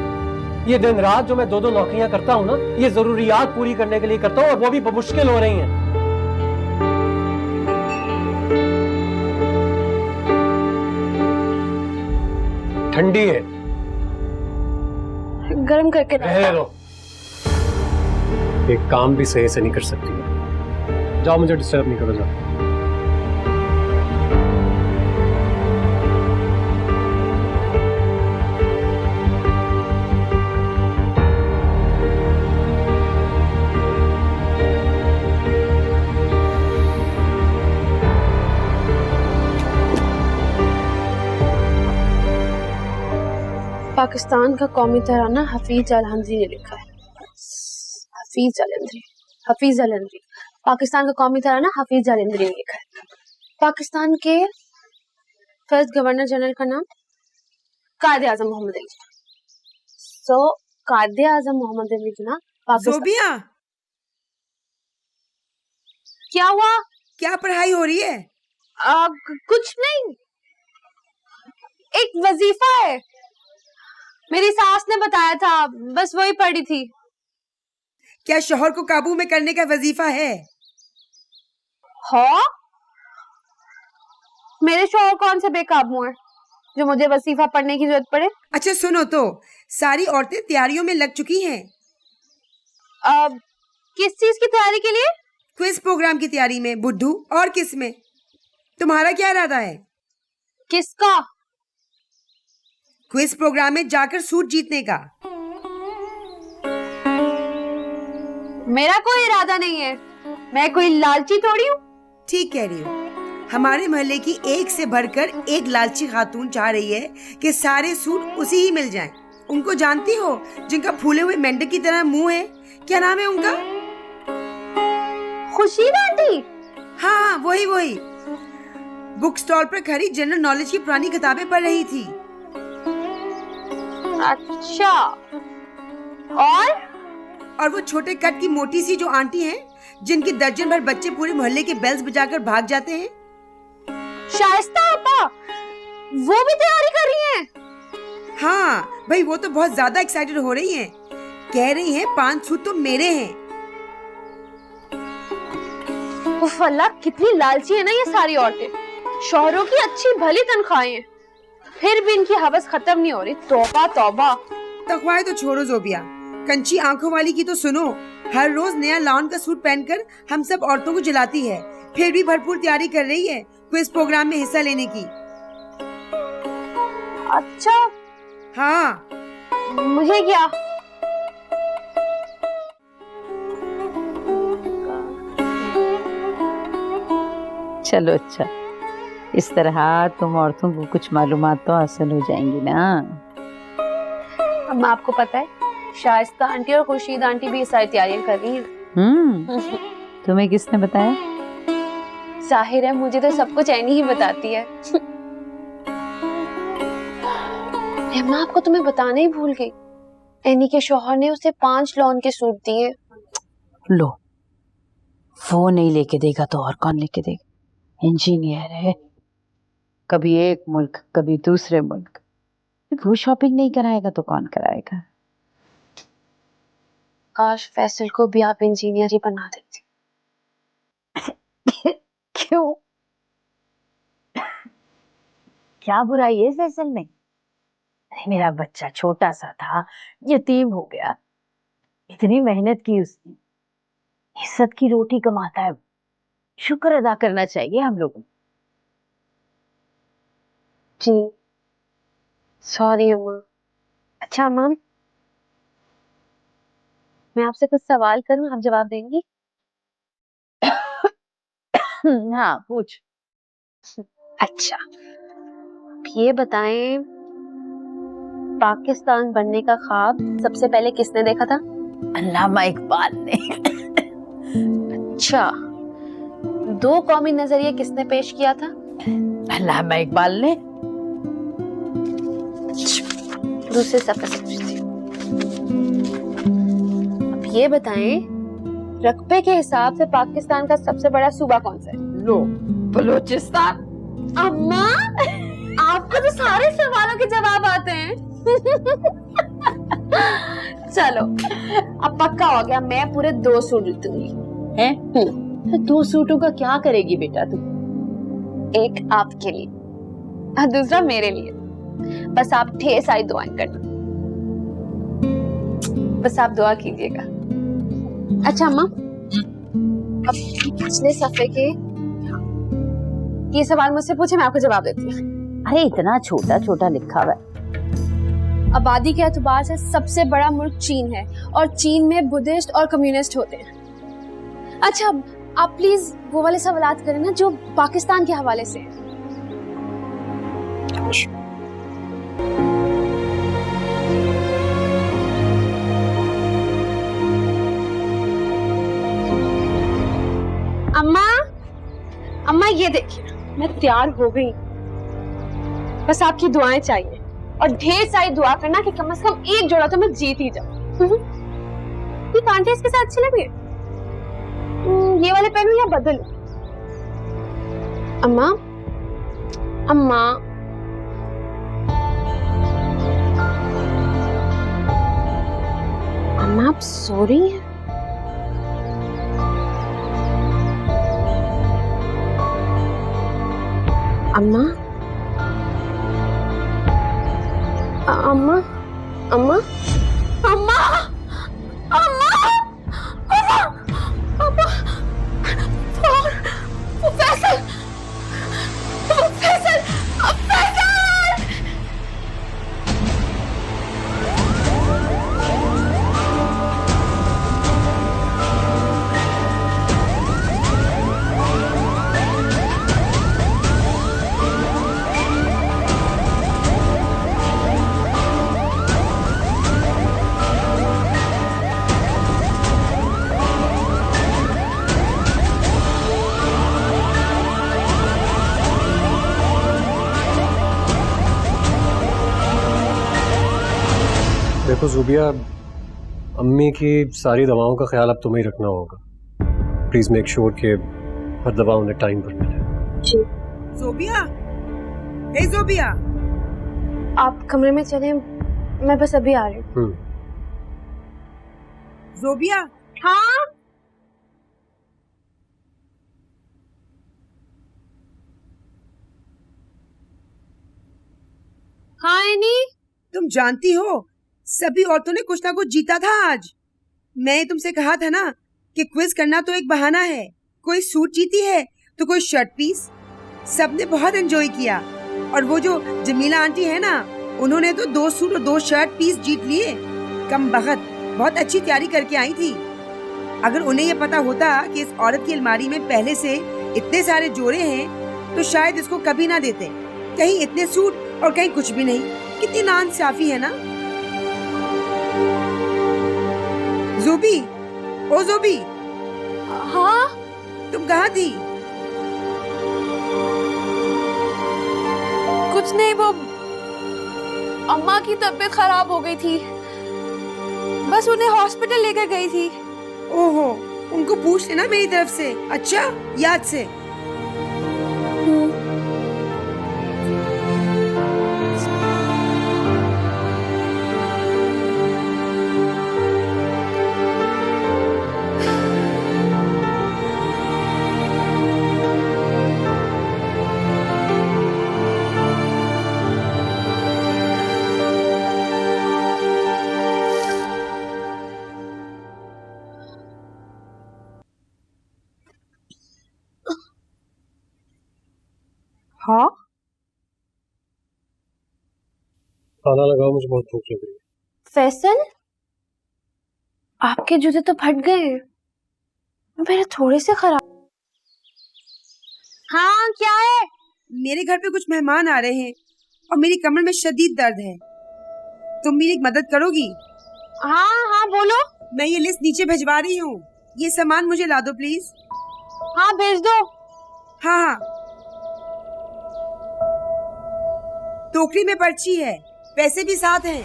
S8: ये दिन रात जो मैं दो दो नौकरियां करता हूं ना, ये जरूरियात पूरी करने के लिए करता हूं, और वो भी मुश्किल हो रही हैं। ठंडी है,
S3: गर्म करके
S8: रहने दो। एक काम भी सही से नहीं कर सकती। जाओ, मुझे डिस्टर्ब नहीं करो, जाओ।
S3: पाकिस्तान का कौमी तराना हफीज जालंधरी ने लिखा है। हफीज जालंधरी, हफीज जालंधरी। पाकिस्तान का कौमी तराना हफीज जालंधरी ने लिखा है। पाकिस्तान के फर्स्ट गवर्नर जनरल का नाम कायदे आजम मोहम्मद अली जिन्ना। सो कायदे आजम मोहम्मद अली जिन्ना
S7: जोबिया,
S3: क्या हुआ?
S7: क्या पढ़ाई हो रही है?
S3: कुछ नहीं, एक वजीफा है, मेरी सास ने बताया था, बस वही पढ़ी थी।
S7: क्या शोहर को काबू में करने का वजीफा है?
S3: हाँ, मेरे शोहर कौन से बेकाबू हैं जो मुझे वजीफा पढ़ने की जरूरत पड़े?
S7: अच्छा सुनो तो, सारी औरतें तैयारियों में लग चुकी हैं।
S3: किस चीज की तैयारी के लिए?
S7: क्विज प्रोग्राम की तैयारी में बुद्धू। और किस में? तुम्हारा क्या इरादा है?
S3: किसका?
S7: क्विज प्रोग्राम में जाकर सूट जीतने का।
S3: मेरा कोई इरादा नहीं है, मैं कोई लालची थोड़ी हूँ।
S7: ठीक कह रही हो। हमारे मोहल्ले की एक से बढ़कर एक लालची खातून चाह रही है कि सारे सूट उसी ही मिल जाएं। उनको जानती हो, जिनका फूले हुए मेंढक की तरह मुंह है? क्या नाम है उनका?
S3: खुशी आंटी।
S7: हाँ, वही वही। बुक स्टॉल पर खड़ी जनरल नॉलेज की पुरानी किताबें पढ़ रही थी।
S3: अच्छा, और
S7: वो छोटे कट की मोटी सी जो आंटी हैं, जिनकी दर्जन भर बच्चे पूरे मोहल्ले के बेल्स बजाकर भाग जाते हैं।
S3: शाइस्ता आपा, वो भी तैयारी कर रही हैं?
S7: हाँ भाई, वो तो बहुत ज्यादा एक्साइटेड हो रही हैं। कह रही हैं 5 सूट तो मेरे हैं।
S3: उफ अल्लाह, कितनी लालची है ना ये सारी औरतें। शौहरों की अच्छी भली तनख्वाहें हैं, फिर भी इनकी हवस खत्म नहीं हो रही। तौबा तौबा।
S7: तकवाए तो छोड़ो जोबिया, कंची आंखों वाली की तो सुनो। हर रोज नया लॉन का सूट पहनकर हम सब औरतों को जलाती है, फिर भी भरपूर तैयारी कर रही है क्विज प्रोग्राम में हिस्सा लेने की।
S3: अच्छा,
S7: हाँ,
S3: मुझे क्या?
S9: चलो अच्छा, इस तरह तुम औरतों को कुछ मालूमात तो हासिल हो जाएंगी ना।
S3: अब आपको पता है शाइस्ता आंटी और खुर्शीद आंटी भी सारी तैयारियां कर रही हैं।
S9: तुम्हें किसने बताया?
S3: जाहिर है मुझे तो सब कुछ ऐनी ही बताती है। मैं आपको तुम्हें बताना ही भूल गई, ऐनी के शौहर ने उसे 5 लॉन के सूट दिए।
S9: लो, वो नहीं लेके देगा तो और कौन लेके देगा? इंजीनियर है, कभी एक मुल्क कभी दूसरे मुल्क, वो शॉपिंग नहीं कराएगा तो कौन कराएगा?
S3: काश फैसल को भी आप इंजीनियर ही बना देते।
S9: क्यों? क्या बुराई है फैसल में? मेरा बच्चा छोटा सा था, यतीम हो गया, इतनी मेहनत की उसने, इज्जत की रोटी कमाता है, शुक्र अदा करना चाहिए हम लोगों को।
S3: जी सॉरी अम्मा। अच्छा अम्मा, मैं आपसे कुछ सवाल करूं, आप जवाब देंगी?
S9: हाँ पूछ।
S3: अच्छा, ये बताएं, पाकिस्तान बनने का ख्वाब सबसे पहले किसने देखा था?
S9: अल्लामा इकबाल ने।
S3: अच्छा, 2 कौमी नजरिए किसने पेश किया था?
S9: अल्लामा इकबाल ने।
S3: दूसरे सफे से पूछती हूँ। अब ये बताएं, रकबे के हिसाब से पाकिस्तान का सबसे बड़ा सूबा कौन सा है?
S9: लो, बलूचिस्तान।
S3: अम्मा, आपको तो सारे सवालों के जवाब आते हैं। चलो, अब पक्का हो गया, मैं पूरे 2 सूट जीतूंगी।
S9: हैं? तो 2 सूटों का क्या करेगी बेटा तू?
S3: एक आपके लिए और दूसरा मेरे लिए। बस आप ढेर सारी दुआएं करना, बस आप दुआ कीजिएगा। अच्छा अम्मा, अब पिछले सफे के ये सवाल मुझसे पूछे, मैं आपको जवाब देती हूँ।
S9: अरे इतना छोटा छोटा लिखा हुआ है।
S3: आबादी के एतबार से सबसे बड़ा मुल्क चीन है और चीन में बुद्धिस्ट और कम्युनिस्ट होते हैं। अच्छा, आप प्लीज वो वाले सवालात करें ना जो पाकिस्तान के हवाले से हैं। अम्मा, अम्मा ये देखिए, मैं तैयार हो गई, बस आपकी दुआएं चाहिए और ढेर सारी दुआ करना कि कम से कम एक जोड़ा तो मैं जीत ही जाऊं। ये कांटे इसके साथ अच्छे लगे? ये वाले पहनूं या बदलूं? अम्मा, अम्मा, अम्मा आप सो रही हैं? अम्मा, अम्मा, अम्मा, अम्मा, अम्मा, अम्मा, वो फैसल, वो फैसल, फैसल!
S8: देखो ज़ुबिया, अम्मी की सारी दवाओं का ख्याल अब तुम्हें ही रखना होगा। प्लीज मेक श्योर कि हर दवा उन्हें टाइम पर मिले।
S7: ज़ोबिया, हे ज़ोबिया,
S3: आप कमरे में चलें, मैं बस अभी आ रही हूँ।
S7: ज़ोबिया,
S3: हाँ, हाँ एनी,
S7: तुम जानती हो सभी औरतों ने कुछ ना कुछ जीता था आज। मैंने तुमसे कहा था ना कि क्विज करना तो एक बहाना है। कोई सूट जीती है तो कोई शर्ट पीस। सबने बहुत एंजॉय किया और वो जो जमीला आंटी है ना, उन्होंने तो 2 सूट और 2 शर्ट पीस जीत लिए। कम बखत, बहुत अच्छी तैयारी करके आई थी। अगर उन्हें ये पता होता कि इस औरत की अलमारी में पहले से इतने सारे जोड़े हैं तो शायद इसको कभी ना देते। कहीं इतने सूट और कहीं कुछ भी नहीं। कितनी नाइंसाफी है ना। ज़ोबी, ओ ज़ोबी।
S3: हाँ
S7: तुम कहाँ थी?
S3: कुछ नहीं, वो अम्मा की तबीयत खराब हो गई थी, बस उन्हें हॉस्पिटल लेकर गई थी।
S7: ओहो, उनको पूछ लेना मेरी तरफ से। अच्छा, याद से।
S3: हाँ
S8: खाना लगाओ, मुझे बहुत भूख लग रही है।
S3: फैसल, आपके जूते तो फट गए, मेरे थोड़े से खराब। हाँ क्या है?
S7: मेरे घर पे कुछ मेहमान आ रहे हैं और मेरी कमर में शदीद दर्द है। तुम मेरी एक मदद करोगी?
S3: हाँ हाँ बोलो।
S7: मैं ये लिस्ट नीचे भिजवा रही हूँ, ये सामान मुझे ला दो प्लीज।
S3: हाँ भेज दो।
S7: हाँ हाँ, टोकरी में पर्ची है, पैसे भी साथ हैं।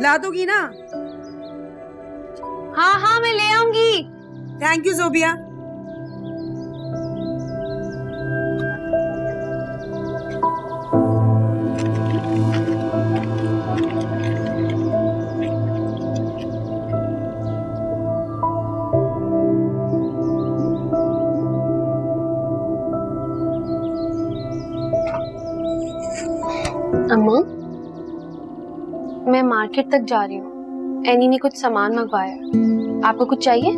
S7: ला दोगी ना?
S3: हाँ हाँ मैं ले आऊंगी।
S7: Thank you Zobia.
S3: अम्मा, मैं मार्केट तक जा रही हूँ। एनी ने कुछ सामान मंगवाया, आपको कुछ चाहिए?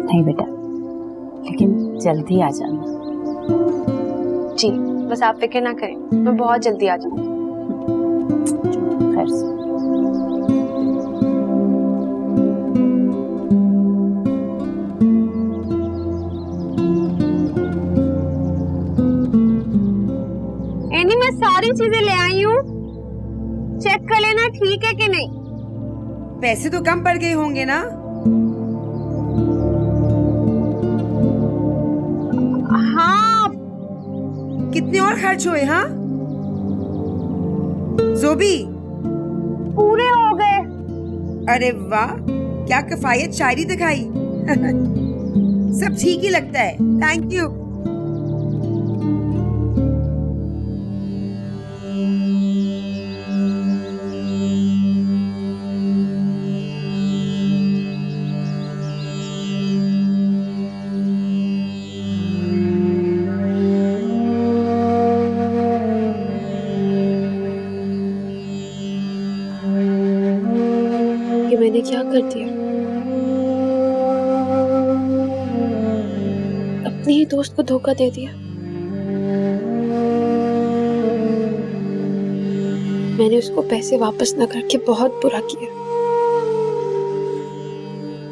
S9: नहीं बेटा, लेकिन जल्दी आ जाना।
S3: जी, बस आप फिक्र ना करें, मैं बहुत जल्दी आ जाऊंगी।
S9: खैर से।
S3: एनी मैं सारी चीजें ले आई हूँ, चेक कर लेना ठीक है कि नहीं।
S7: पैसे तो कम पड़ गए होंगे ना?
S3: हाँ।
S7: कितने और खर्च हुए? हाँ ज़ोबी,
S3: पूरे हो गए।
S7: अरे वाह, क्या किफायत शायरी दिखाई। सब ठीक ही लगता है। Thank you.
S3: ये मैंने क्या कर दिया? अपने ही दोस्त को धोखा दे दिया। मैंने उसको पैसे वापस न करके बहुत बुरा किया।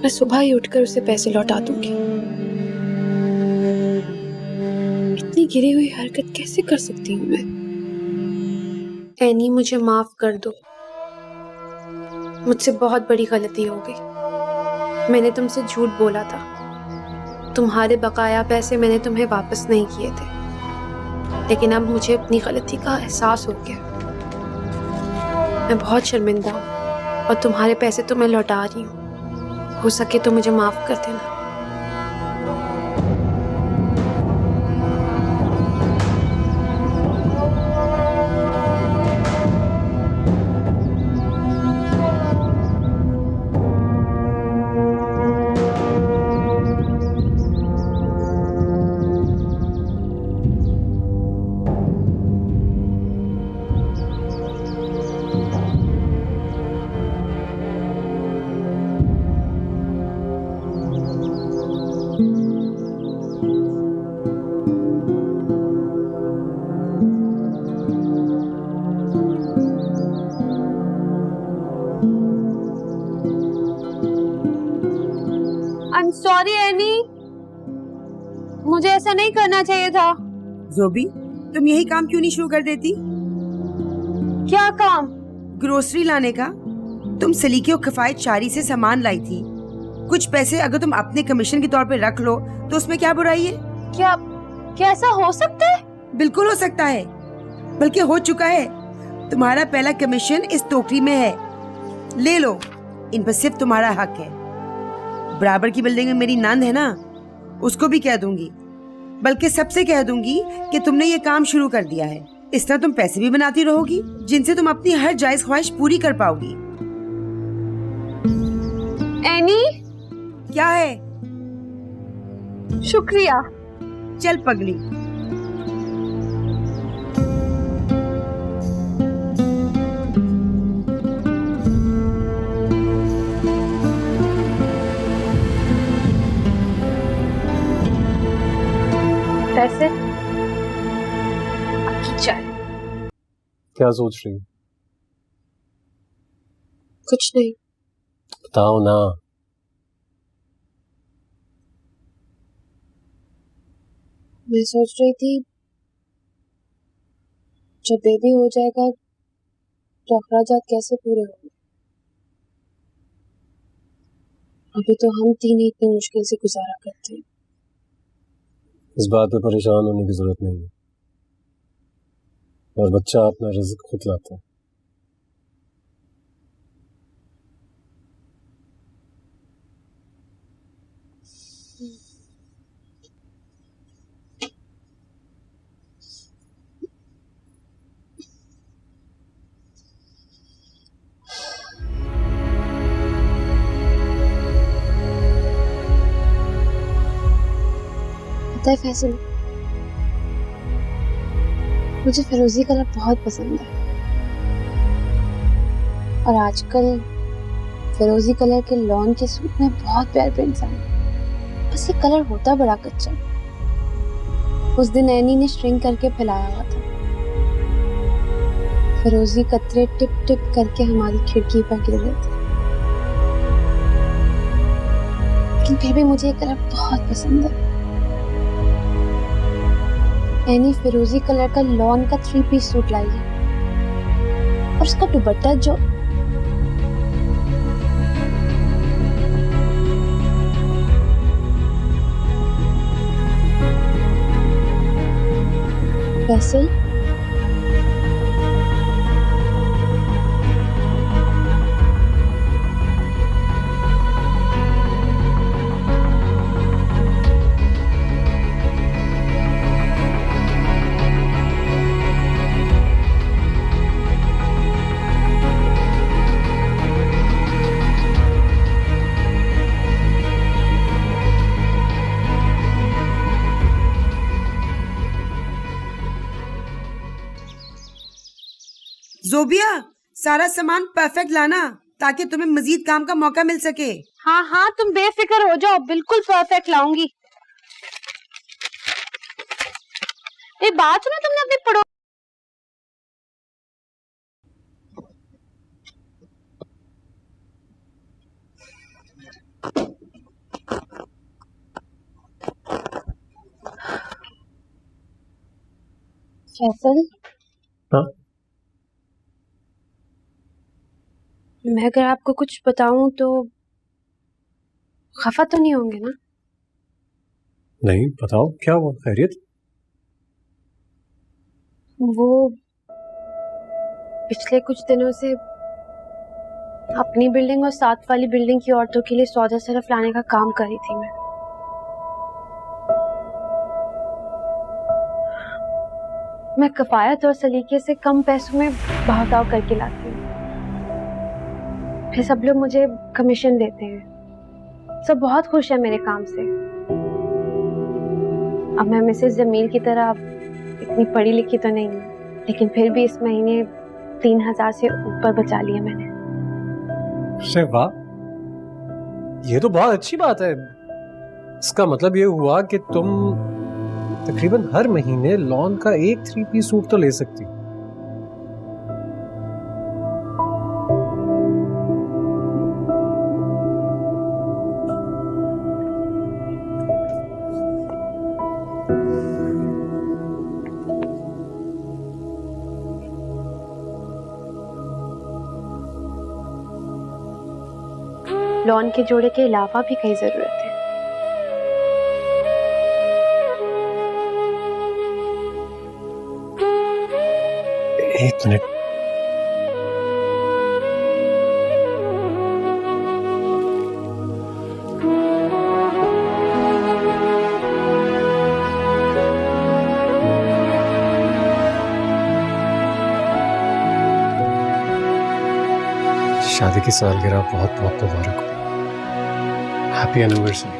S3: मैं सुबह ही उठकर उसे पैसे लौटा दूंगी। इतनी गिरी हुई हरकत कैसे कर सकती हूँ मैं? एनी मुझे माफ कर दो, मुझसे बहुत बड़ी गलती हो गई। मैंने तुमसे झूठ बोला था। तुम्हारे बकाया पैसे मैंने तुम्हें वापस नहीं किए थे, लेकिन अब मुझे अपनी गलती का एहसास हो गया। मैं बहुत शर्मिंदा हूँ और तुम्हारे पैसे तो मैं लौटा रही हूँ। हो सके तो मुझे माफ कर देना। सॉरी एनी, मुझे ऐसा नहीं करना चाहिए था।
S7: जोबी, तुम यही काम क्यों नहीं शुरू कर देती?
S3: क्या काम?
S7: ग्रोसरी लाने का। तुम सलीके और किफायत शारी से सामान लाई थी। कुछ पैसे अगर तुम अपने कमीशन के तौर पे रख लो तो उसमें क्या बुराई है?
S3: क्या क्या ऐसा हो सकता है?
S7: बिल्कुल हो सकता है, बल्कि हो चुका है। तुम्हारा पहला कमीशन इस टोकरी में है, ले लो। इन पर सिर्फ तुम्हारा हक है। बराबर की बिल्डिंग में मेरी नंद है ना, उसको भी कह दूंगी, बल्कि सबसे कह दूंगी कि तुमने ये काम शुरू कर दिया है। इस तरह तुम पैसे भी बनाती रहोगी जिनसे तुम अपनी हर जायज ख्वाहिश पूरी कर पाओगी।
S3: एनी,
S7: क्या है?
S3: शुक्रिया।
S7: चल पगली।
S3: पैसे, आपकी चाय।
S8: क्या सोच रही?
S3: कुछ नहीं।
S8: बताओ ना।
S3: मैं सोच रही थी जब बेबी हो जाएगा तो अखराजात कैसे पूरे होंगे। अभी तो हम तीन ही इतनी मुश्किल से गुजारा करते हैं।
S8: इस बात पे परेशान होने की जरूरत नहीं है, और बच्चा अपना रिज़्क खुद लाता है।
S3: पता है फैसल, मुझे फिरोजी कलर बहुत पसंद है, और आजकल फिरोजी कलर के लॉन के सूट में बहुत प्यारे प्रिंट्स आए। बस ये कलर होता बड़ा कच्चा। उस दिन एनी ने श्रिंक करके फैलाया हुआ था। फिरोजी कतरे टिप टिप करके हमारी खिड़की पर गिर रहे थे, लेकिन फिर भी मुझे ये कलर बहुत पसंद है। एनी फिरोजी कलर का लॉन का 3 पीस सूट लाई है, और उसका दुपट्टा जो फैसल,
S7: जोबिया, सारा सामान परफेक्ट लाना ताकि तुम्हें मजीद काम का मौका मिल सके।
S3: हाँ हाँ, तुम बेफिक्र हो जाओ, बिल्कुल परफेक्ट लाऊंगी। एक बात सुनो, तुमने अपने पड़ोस फैसल,
S8: हाँ?
S3: मैं अगर आपको कुछ बताऊं तो खफा तो नहीं होंगे ना?
S8: नहीं, बताओ क्या हुआ? खैरियत?
S3: वो पिछले कुछ दिनों से अपनी बिल्डिंग और साथ वाली बिल्डिंग की औरतों के लिए सौदा सरफ लाने का काम कर रही थी। मैं कफायत और सलीके से कम पैसों में भाव करके लाती हूँ, फिर सब लोग मुझे कमीशन देते हैं। सब बहुत खुश है मेरे काम से। अब मैं मिसेस जमील की तरह इतनी पढ़ी लिखी तो नहीं हूँ, लेकिन फिर भी इस महीने 3000 से ऊपर बचा लिया मैंने।
S8: अरे वाह, ये तो बहुत अच्छी बात है। इसका मतलब ये हुआ कि तुम तकरीबन हर महीने लॉन का एक 3 पीस सूट तो ले सकती।
S3: लॉन के जोड़े के अलावा भी कई जरूरत है।
S8: एक मिनट। शादी की सालगिरह बहुत बहुत मुबारक हो। Happy anniversary.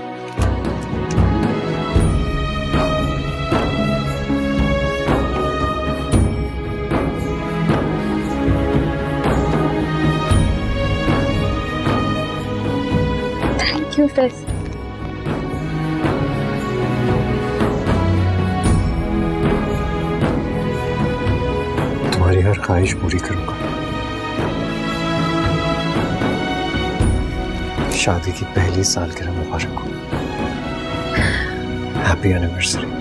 S3: Thank you Faisal.
S8: तुम्हारी हर ख्वाहिश पूरी करूंगा। शादी की पहली सालगिरह मुबारक हो। Happy anniversary.